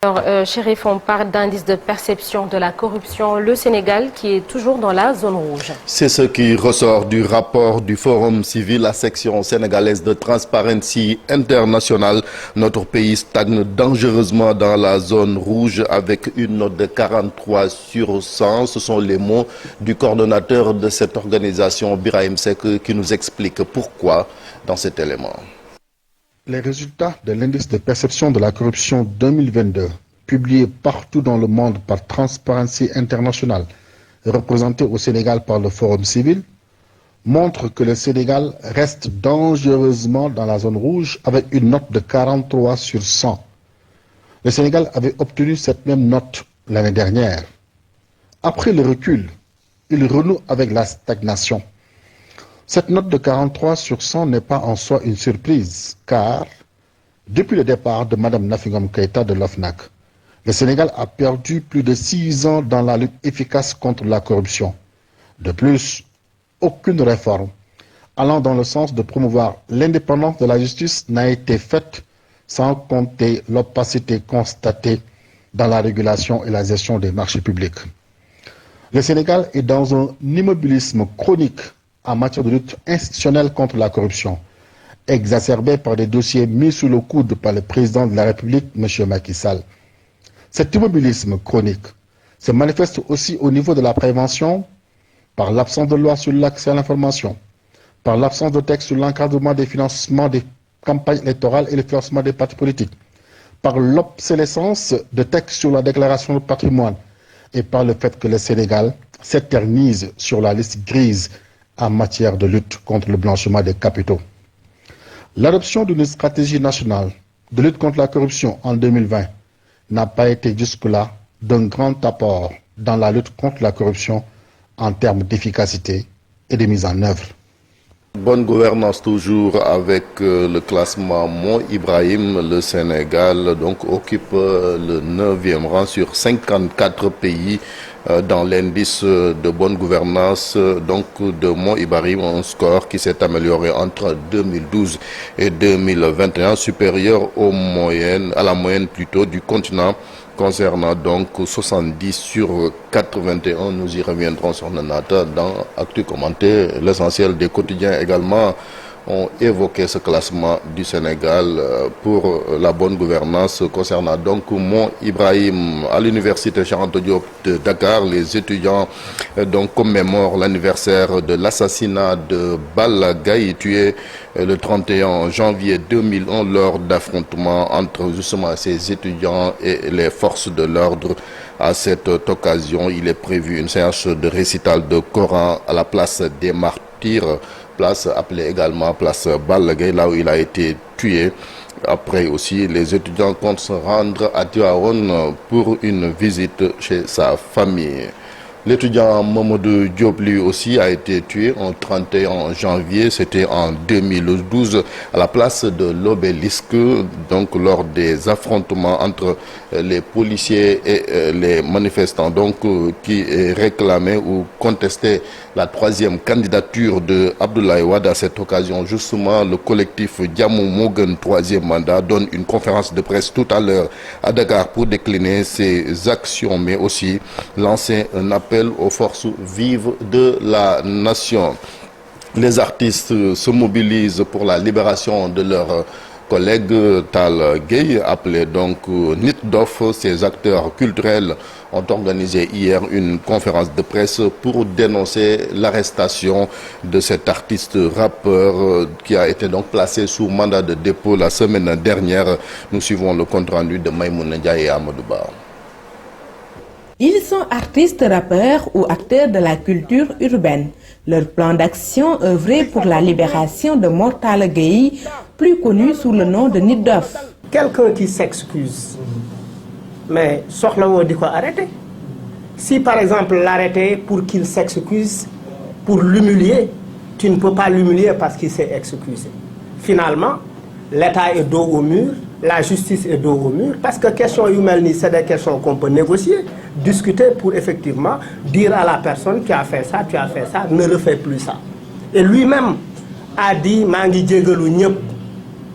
Alors, Chérif, on parle d'indice de perception de la corruption. Le Sénégal qui est toujours dans la zone rouge. C'est ce qui ressort du rapport du Forum civil, la section sénégalaise de Transparency International. Notre pays stagne dangereusement dans la zone rouge avec une note de 43 sur 100. Ce sont les mots du coordonnateur de cette organisation, Birahim Seck, qui nous explique pourquoi dans cet élément. Les résultats de l'indice de perception de la corruption 2022, publié partout dans le monde par Transparency International, représenté au Sénégal par le Forum civil, montrent que le Sénégal reste dangereusement dans la zone rouge avec une note de 43 sur 100. Le Sénégal avait obtenu cette même note l'année dernière. Après le recul, il renoue avec la stagnation. Cette note de 43 sur 100 n'est pas en soi une surprise, car depuis le départ de Mme Nafingom Keïta de l'OFNAC, le Sénégal a perdu plus de 6 ans dans la lutte efficace contre la corruption. De plus, aucune réforme allant dans le sens de promouvoir l'indépendance de la justice n'a été faite, sans compter l'opacité constatée dans la régulation et la gestion des marchés publics. Le Sénégal est dans un immobilisme chronique en matière de lutte institutionnelle contre la corruption, exacerbée par des dossiers mis sous le coude par le président de la République, M. Macky Sall. Cet immobilisme chronique se manifeste aussi au niveau de la prévention, par l'absence de loi sur l'accès à l'information, par l'absence de texte sur l'encadrement des financements des campagnes électorales et le financement des partis politiques, par l'obsolescence de textes sur la déclaration de patrimoine et par le fait que le Sénégal s'éternise sur la liste grise en matière de lutte contre le blanchiment des capitaux. L'adoption d'une stratégie nationale de lutte contre la corruption en 2020 n'a pas été jusque-là d'un grand apport dans la lutte contre la corruption en termes d'efficacité et de mise en œuvre. Bonne gouvernance toujours avec le classement Mont Ibrahim. Le Sénégal donc occupe le 9e rang sur 54 pays dans l'indice de bonne gouvernance donc de Mont Ibrahim, un score qui s'est amélioré entre 2012 et 2021, supérieur à la moyenne plutôt du continent, concernant donc 70 sur 81. Nous y reviendrons sur Nanata dans Actu Commenté. L'essentiel des quotidiens également ont évoqué ce classement du Sénégal pour la bonne gouvernance concernant donc Mont Ibrahim. À l'université Cheikh Anta Diop de Dakar, les étudiants donc commémorent l'anniversaire de l'assassinat de Balla Gaye, tué le 31 janvier 2001 lors d'affrontements entre justement ces étudiants et les forces de l'ordre. À cette occasion, il est prévu une séance de récital de Coran à la place des Martyrs, place appelée également place Balla Gaye, là où il a été tué. Après aussi, les étudiants comptent se rendre à Tivaouane pour une visite chez sa famille. L'étudiant Mamadou Diop, lui aussi, a été tué le 31 janvier, c'était en 2012, à la place de l'Obélisque, donc lors des affrontements entre les policiers et les manifestants, donc qui réclamaient ou contestaient la 3e candidature de Abdoulaye Wade. À cette occasion, justement, le collectif Diamou Mogen 3e mandat donne une conférence de presse tout à l'heure à Dakar pour décliner ses actions, mais aussi lancer un appel aux forces vives de la nation. Les artistes se mobilisent pour la libération de leurs collègues. Tal Gueye, appelé donc Nit Dof, ces acteurs culturels ont organisé hier une conférence de presse pour dénoncer l'arrestation de cet artiste rappeur qui a été donc placé sous mandat de dépôt la semaine dernière. Nous suivons le compte rendu de Maïmouna Ndiaye et Amadou Ba. Ils sont artistes, rappeurs ou acteurs de la culture urbaine. Leur plan d'action œuvrait pour la libération de Mor Talla Gueye, plus connu sous le nom de Nit Dof. Quelqu'un qui s'excuse, mais soxlawoo di ko arrêter. Si par exemple l'arrêter pour qu'il s'excuse, pour l'humilier, tu ne peux pas l'humilier parce qu'il s'est excusé. Finalement, l'État est dos au mur, la justice est dos au mur, parce que question humaine, c'est des questions qu'on peut négocier, discuter pour effectivement dire à la personne qui a fait ça, tu as fait ça, ne refais plus ça. Et lui-même a dit mangi djégalu ñep.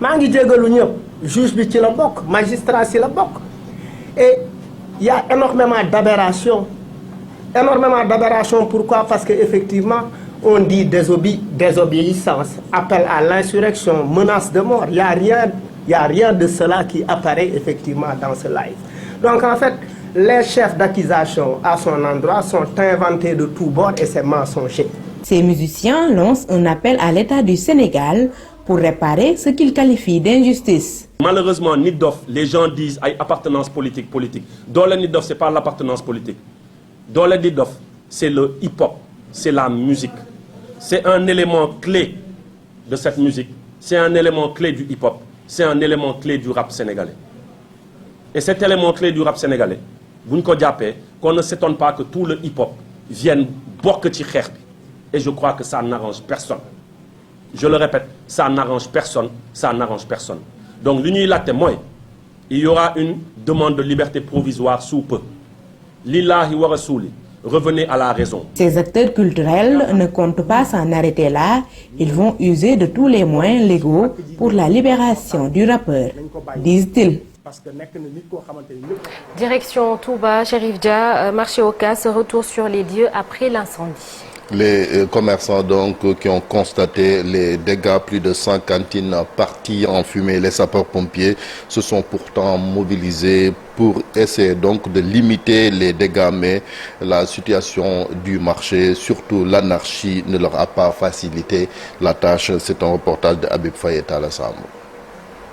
Mangi djégalu ñep. Juge bi ci la bok, magistrat ci la bok. Et il y a énormément d'aberrations. Énormément d'aberrations, pourquoi? Parce qu'effectivement, on dit désobéissance, appel à l'insurrection, menace de mort. Il n'y a rien de cela qui apparaît effectivement dans ce live. Donc en fait, les chefs d'accusation à son endroit sont inventés de tous bords et c'est mensonger. Ces musiciens lancent un appel à l'État du Sénégal pour réparer ce qu'ils qualifient d'injustice. Malheureusement, Niddof, les gens disent appartenance politique. Dans le Niddof, ce n'est pas l'appartenance politique. Dans le Niddof, c'est le hip-hop, c'est la musique. C'est un élément clé de cette musique. C'est un élément clé du hip-hop. C'est un élément clé du rap sénégalais. Et cet élément clé du rap sénégalais, qu'on ne s'étonne pas que tout le hip-hop vienne bokk. Et je crois que ça n'arrange personne. Je le répète, ça n'arrange personne, ça n'arrange personne. Donc l'union là témoin, il y aura une demande de liberté provisoire sous peu. Lillahi wa rassouli, revenez à la raison. Ces acteurs culturels ne comptent pas s'en arrêter là. Ils vont user de tous les moyens légaux pour la libération du rappeur, disent-ils. Direction Touba, Chérif Dia, marché Ocass, retour sur les lieux après l'incendie. Les commerçants donc qui ont constaté les dégâts, plus de 100 cantines parties en fumée. Les sapeurs-pompiers se sont pourtant mobilisés pour essayer donc de limiter les dégâts, mais la situation du marché, surtout l'anarchie, ne leur a pas facilité la tâche. C'est un reportage de Habib Fayeta Alassane.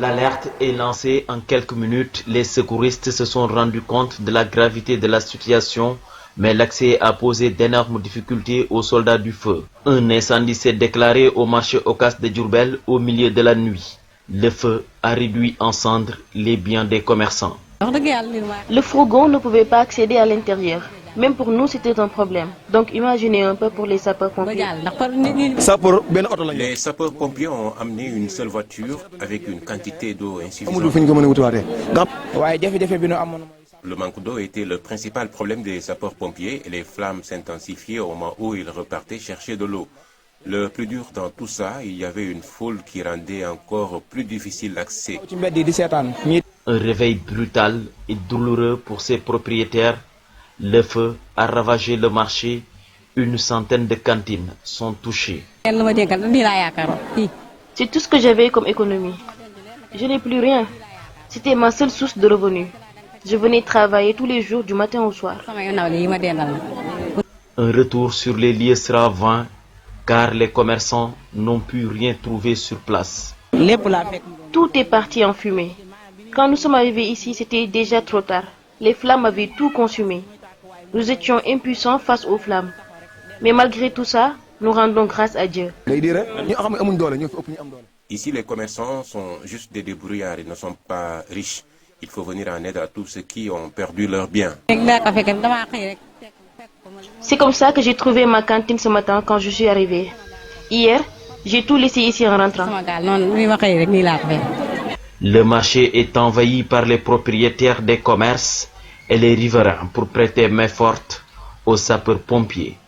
L'alerte est lancée en quelques minutes. Les secouristes se sont rendus compte de la gravité de la situation, mais l'accès a posé d'énormes difficultés aux soldats du feu. Un incendie s'est déclaré au marché Ocass de Diourbel au milieu de la nuit. Le feu a réduit en cendres les biens des commerçants. Le fourgon ne pouvait pas accéder à l'intérieur. Même pour nous, c'était un problème. Donc imaginez un peu pour les sapeurs-pompiers. Les sapeurs-pompiers ont amené une seule voiture avec une quantité d'eau insuffisante. Le manque d'eau était le principal problème des sapeurs-pompiers et les flammes s'intensifiaient au moment où ils repartaient chercher de l'eau. Le plus dur dans tout ça, il y avait une foule qui rendait encore plus difficile l'accès. Un réveil brutal et douloureux pour ses propriétaires. Le feu a ravagé le marché. Une centaine de cantines sont touchées. C'est tout ce que j'avais comme économie. Je n'ai plus rien. C'était ma seule source de revenus. Je venais travailler tous les jours du matin au soir. Un retour sur les lieux sera vain car les commerçants n'ont pu rien trouver sur place. Tout est parti en fumée. Quand nous sommes arrivés ici, c'était déjà trop tard. Les flammes avaient tout consumé. Nous étions impuissants face aux flammes. Mais malgré tout ça, nous rendons grâce à Dieu. Ici, les commerçants sont juste des débrouillards, ils ne sont pas riches. Il faut venir en aide à tous ceux qui ont perdu leurs biens. C'est comme ça que j'ai trouvé ma cantine ce matin quand je suis arrivée. Hier, j'ai tout laissé ici en rentrant. Le marché est envahi par les propriétaires des commerces et les riverains pour prêter main forte aux sapeurs-pompiers.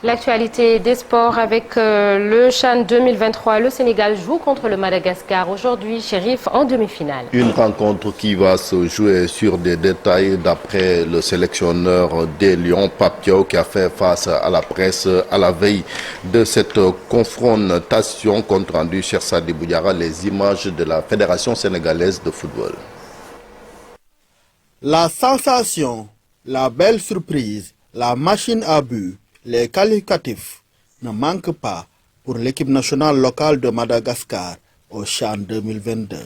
L'actualité des sports avec le CHAN 2023. Le Sénégal joue contre le Madagascar aujourd'hui, Chérif, en demi-finale. Une rencontre qui va se jouer sur des détails d'après le sélectionneur des Lions, Pape Thiaw, qui a fait face à la presse à la veille de cette confrontation. Compte rendu Cheikh Sadibou Diarra, les images de la Fédération sénégalaise de football. La sensation, la belle surprise, la machine à but, les qualificatifs ne manquent pas pour l'équipe nationale locale de Madagascar au CHAN 2022.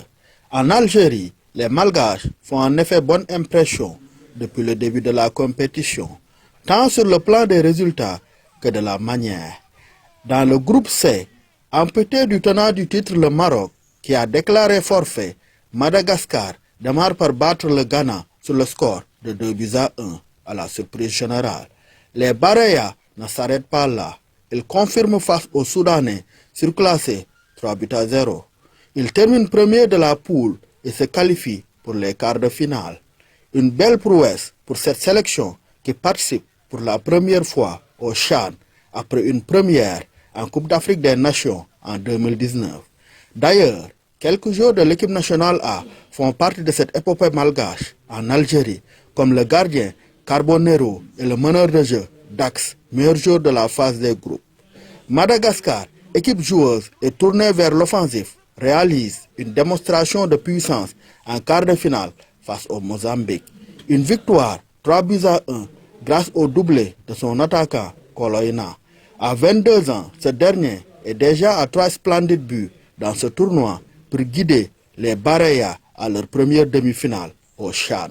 En Algérie, les Malgaches font en effet bonne impression depuis le début de la compétition, tant sur le plan des résultats que de la manière. Dans le groupe C, amputé du tenant du titre le Maroc, qui a déclaré forfait, Madagascar démarre par battre le Ghana sur le score de 2-1 à la surprise générale. Les Baréas ne s'arrêtent pas là. Ils confirment face aux Soudanais, surclassés 3-0. Ils terminent premier de la poule et se qualifient pour les quarts de finale. Une belle prouesse pour cette sélection qui participe pour la première fois au CHAN après une première en Coupe d'Afrique des Nations en 2019. D'ailleurs, quelques joueurs de l'équipe nationale A font partie de cette épopée malgache en Algérie, comme le gardien Carbonero et le meneur de jeu Dax, meilleur joueur de la phase des groupes. Madagascar, équipe joueuse et tournée vers l'offensif, réalise une démonstration de puissance en quart de finale face au Mozambique. Une victoire 3-1 grâce au doublé de son attaquant Koloina. À 22 ans, ce dernier est déjà à 3 splendides buts dans ce tournoi pour guider les Baraya à leur première demi-finale au CHAN.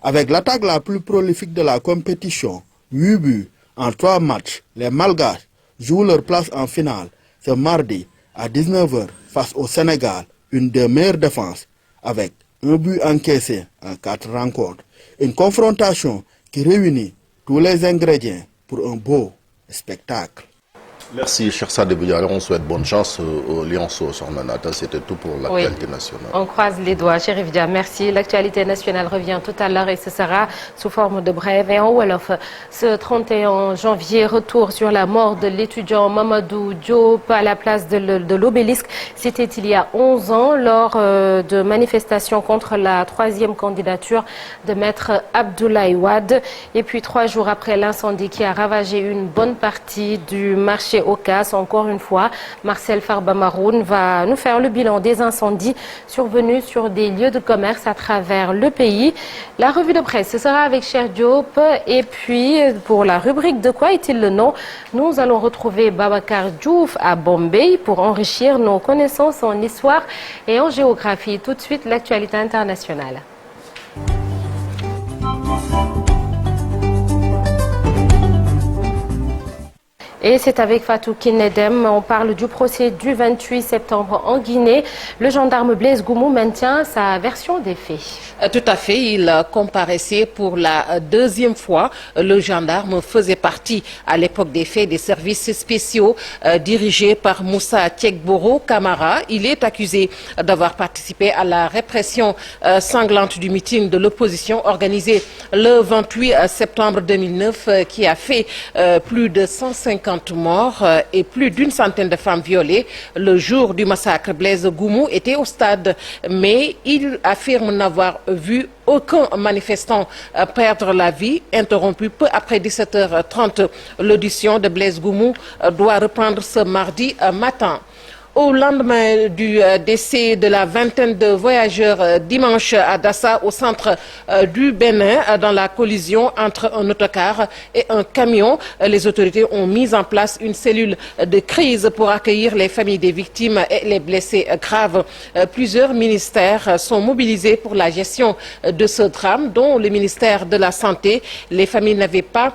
Avec l'attaque la plus prolifique de la compétition, 8 buts en 3 matchs, les Malgaches jouent leur place en finale ce mardi à 19 h face au Sénégal, une des meilleures défenses, avec un but encaissé en 4 rencontres. Une confrontation qui réunit tous les ingrédients pour un beau spectacle. Merci, cher Sadibou Diallo. On souhaite bonne chance aux Lionceaux sur Nanata. C'était tout pour l'actualité nationale. On croise les doigts. Chérif Dia, merci. L'actualité nationale revient tout à l'heure et ce sera sous forme de brève. Et en Wolof, ce 31 janvier, retour sur la mort de l'étudiant Mamadou Diop à la place de l'Obélisque. C'était il y a 11 ans lors de manifestations contre la 3e candidature de Maître Abdoulaye Wade. Et puis 3 jours après l'incendie qui a ravagé une bonne partie du marché Ocas, encore une fois, Marcel Farba-Maroun va nous faire le bilan des incendies survenus sur des lieux de commerce à travers le pays. La revue de presse, ce sera avec Cher Diop. Et puis, pour la rubrique de quoi est-il le nom, nous allons retrouver Babacar Diouf à Bombay pour enrichir nos connaissances en histoire et en géographie. Tout de suite, l'actualité internationale. Et c'est avec Fatou Kinedem, on parle du procès du 28 septembre en Guinée. Le gendarme Blaise Goumou maintient sa version des faits. Tout à fait, il comparaissait pour la 2e fois. Le gendarme faisait partie à l'époque des faits des services spéciaux dirigés par Moussa Tchekboro Camara. Il est accusé d'avoir participé à la répression sanglante du meeting de l'opposition organisé le 28 septembre 2009 qui a fait plus de 150 morts et plus d'une centaine de femmes violées. Le jour du massacre, Blaise Goumou était au stade, mais il affirme n'avoir vu aucun manifestant perdre la vie. Interrompu peu après 17h30, l'audition de Blaise Goumou doit reprendre ce mardi matin. Au lendemain du décès de la vingtaine de voyageurs dimanche à Dassa, au centre du Bénin, dans la collision entre un autocar et un camion, les autorités ont mis en place une cellule de crise pour accueillir les familles des victimes et les blessés graves. Plusieurs ministères sont mobilisés pour la gestion de ce drame, dont le ministère de la Santé. Les familles n'avaient pas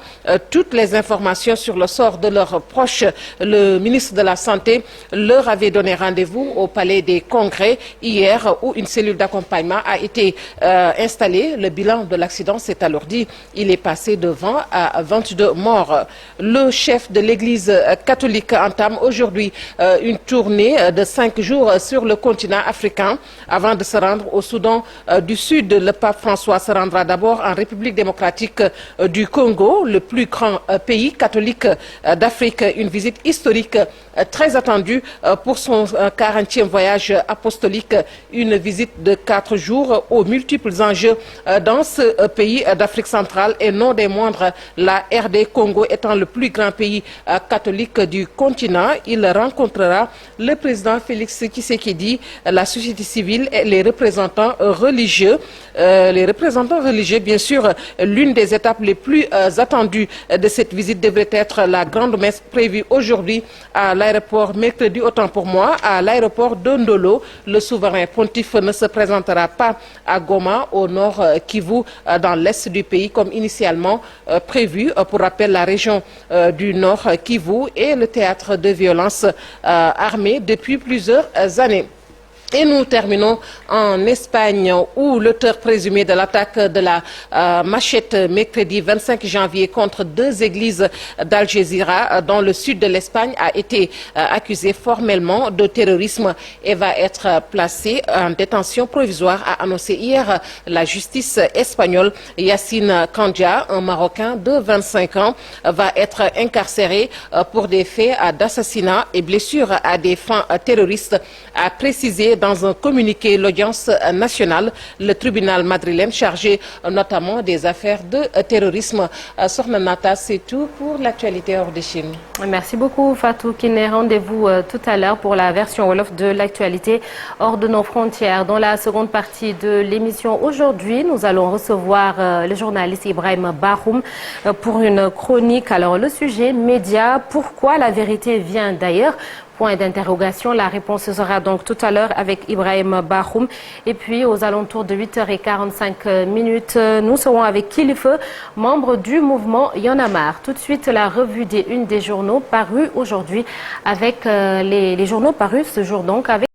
toutes les informations sur le sort de leurs proches. Le ministre de la Santé leur avait donné rendez-vous au Palais des Congrès hier où une cellule d'accompagnement a été installée. Le bilan de l'accident s'est alourdi. Il est passé de 20 à 22 morts. Le chef de l'Église catholique entame aujourd'hui une tournée de 5 jours sur le continent africain avant de se rendre au Soudan du Sud. Le pape François se rendra d'abord en République démocratique du Congo, le plus grand pays catholique d'Afrique. Une visite historique très attendue pour son 40e voyage apostolique, une visite de 4 jours aux multiples enjeux dans ce pays d'Afrique centrale et non des moindres, la RD Congo étant le plus grand pays catholique du continent. Il rencontrera le président Félix Tshisekedi, la société civile et les représentants religieux. Bien sûr, l'une des étapes les plus attendues de cette visite devrait être la grande messe prévue aujourd'hui à l'aéroport, mercredi autant pour moi, à l'aéroport de Ndolo. Le souverain pontife ne se présentera pas à Goma, au nord Kivu, dans l'est du pays, comme initialement prévu. Pour rappel, la région du nord Kivu est le théâtre de violences armées depuis plusieurs années. Et nous terminons en Espagne où l'auteur présumé de l'attaque de la machette mercredi 25 janvier contre 2 églises d'Algésiras dans le sud de l'Espagne a été accusé formellement de terrorisme et va être placé en détention provisoire, a annoncé hier la justice espagnole. Yassine Kandia, un Marocain de 25 ans, va être incarcéré pour des faits d'assassinat et blessures à des fins terroristes, a précisé dans un communiqué l'audience nationale, le tribunal madrilène chargé notamment des affaires de terrorisme. Sokhna Nata, c'est tout pour l'actualité hors de Chine. Merci beaucoup Fatou Kiné. Rendez-vous tout à l'heure pour la version Wolof de l'actualité hors de nos frontières. Dans la seconde partie de l'émission aujourd'hui, nous allons recevoir le journaliste Ibrahim Bahoum pour une chronique. Alors le sujet, médias, pourquoi la vérité vient d'ailleurs? Point d'interrogation. La réponse sera donc tout à l'heure avec Ibrahim Bahoum. Et puis, aux alentours de 8h45, nous serons avec Kilifeu, membre du mouvement Y'en a marre. Tout de suite, la revue des unes des journaux parus aujourd'hui avec les journaux parus ce jour donc avec